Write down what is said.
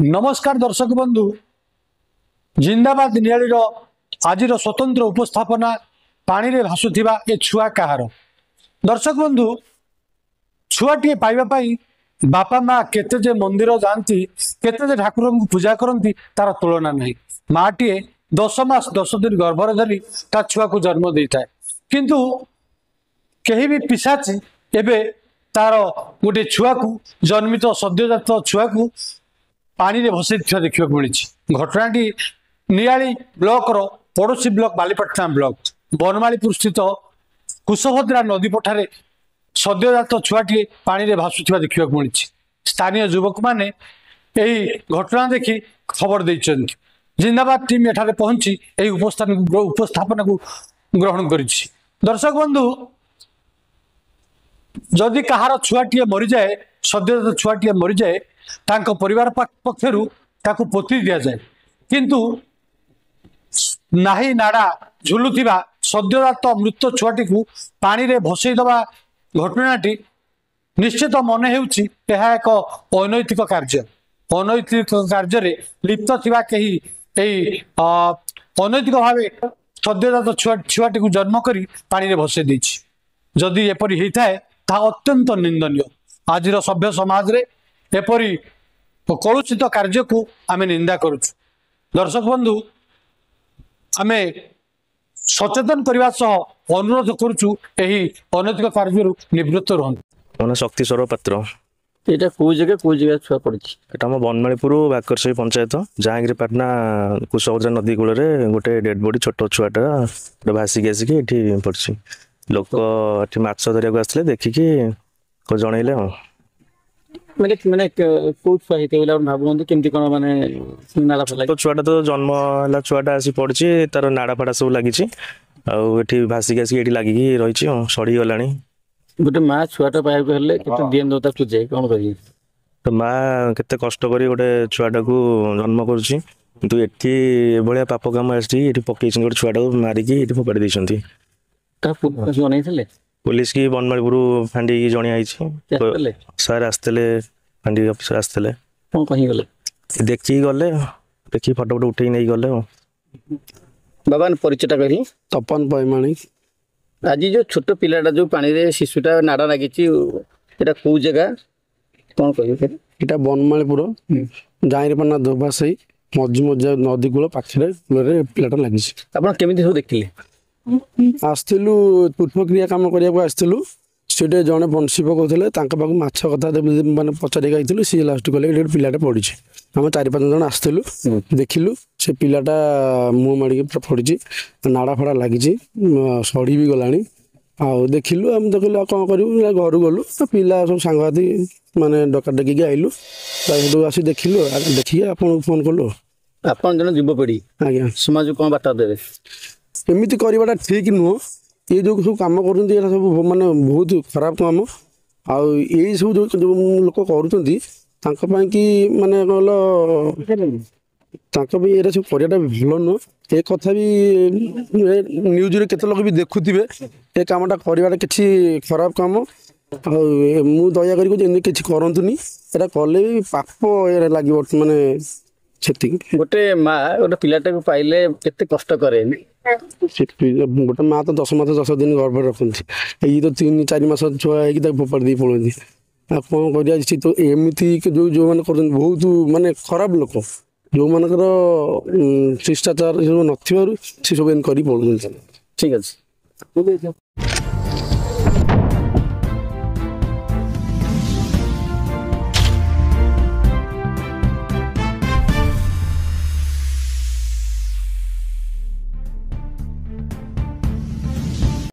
नमस्कार दर्शक बंधु जिंदाबाद नियालीर आज स्वतंत्र उपस्थापना पानी रे भासुथिबा ए छुआ कहार दर्शक बंधु छुआटी पाइबापी बापा माँ केते जे मंदिर जाती केते जे ठाकुर को पूजा करती तार तुलना नहीं। माटीए 10 मास 10 दिन गर्भर धरी ता छुआ को जन्म दे थाए किंतु कहीं भी पिशाची एबे तार गोटे छुआ को जन्मित सद्यजात छुआ को पानी रे भसई देखा मिली। घटनाटी नियाली ब्लॉक रो पड़ोसी ब्लॉक बालीपाटना ब्लॉक बनमालीपुर स्थित कुशभद्रा नदी पठारे सद्यजात छुआटी पानी रे भासुथिबा देखा मिली। स्थानीय युवक माने यही घटना देखी खबर देइछन। जिंदाबाद टीम एठारे पहुंची यही उपस्थापना को ग्रहण करिछि। दर्शक बंधु जदि कहार छुआटी मरी जाए सद्यजात छुआटी मरी जाए तांको परिवार पक्षर ताको पोती दिया जाए किंतु नाही नाड़ा झुलुथिबा सद्यजात मृत छुआटी को पानी रे भसई दबा घटनाटी निश्चित मन हेउछि एहा एक अनैतिक कार्य। अनैतिक कार्य रे लिप्त थिबा कही एई अनैतिक भावे सद्यजात छुआटी को जन्म करी पानी रे भसई दैछि। जदि एपरि हेइथाय ता अत्यंत निंदनीय। आज सभ्य समाज रे एपरी कलुषित कार्य को आमे निंदा करुछु। दर्शक बंधु आमे सचेतन करने सह अनुरोध करुछु एही अनैतिक कार्य निवृत्त रहंतु। मन शक्ति स्वर पात्र एटा को जगह छुआ पड़छि एटा हम बनमालीपुर बाकरसई पंचायत जहांगीरपाटना कुशभद्रा नदी कूल गोटे डेड बॉडी छोट छुआटा भासिक आसिक ये पड़ी लोक ये माछ धरिया आसते देखिकी जनइले माने माने को छुआ हेते बोला भाबुंदी केमती कोन माने नाला फला तो छुआटा तो जन्म हला छुआटा आसी पड़छि तार नाड़ा फाड़ा सब लागिछि आ एठी भासिक आसिक एठी लागिकी रहिछि सड़ी गलानी। गोटे माँ छुआटा पाइब हेले केते दिन दोता तुजे कोन करी तो माँ केते कष्ट करी गोटे छुआटा को जन्म करछि किंतु एठी एभलिया पाप काम आसी एठी पकेइछन गोटे छुआटा को मारिकी एठी फोपाडी दैछंती। ता जनै थले पुलिस की बनमालीपुर फांडी की जणी आई सर आसते फांडी अफिसर आसते कौन कहीं गले देखी गले देखी फटो फटो उठे नहीं गले। बाबा परिचयटा करी तपन पैमाणी आज जो छोट पिलाटा जो पानी रे शिशुटा नाड़ा लागिछि एटा को जगह कौन कहियो फिर एटा बनमालीपुर जाहिरपना दोबासई मझी मझा नदी कूल पाखरे पिलाटा लागिछि। आपण केमिति हो देखिले आसलु पूर्व क्रिया कम करने आसलु से जड़े बंशी पकाउले पाक माछ कथा मानते पचारे गई सी लास्ट कले पिलाटा पड़ी आम 4-5 जन आसलु देखिलु से पिलाटा मुँह माड़ी पूरा पड़ी नाड़ा फाड़ा लगी सड़ी भी गला देखिलु आम तो कहले कौन करूँ घर गलु पिला सब सांगती माने डका डकिकी आइलु आस देखिलु देखिए आपको फोन कलु आप जन युवपीढ़ी आज्ञा समाज को कौन बार्ता देवे एमती करवाटा ठीक नुह ये जो सब कम कर सब माने बहुत खराब काम आई सब जो लोक कर कि माने कहल ये सब कराटा भल नुह ए कथा भी न्यूज रे केते लोक भी देखुथिबे ए कामटा करवाटा किछि खराब काम मु दया करी किछि करंतुनी एटा कले भी पाप ए लागि माने गोटे माँ गोटे पिलाटा को पाइले केते कष्ट करे गोटे माँ तो 10 मास 10 दिन गर्भ रखती ये तो 3-4 मास छुआ है फोपाड़ी दी पड़ती कौन कर तो एमती जो मैंने कर बहुत माने खराब लोक जो मानकर शिष्टाचार नथिबारु से सब कर पड़ते। ठीक अच्छे।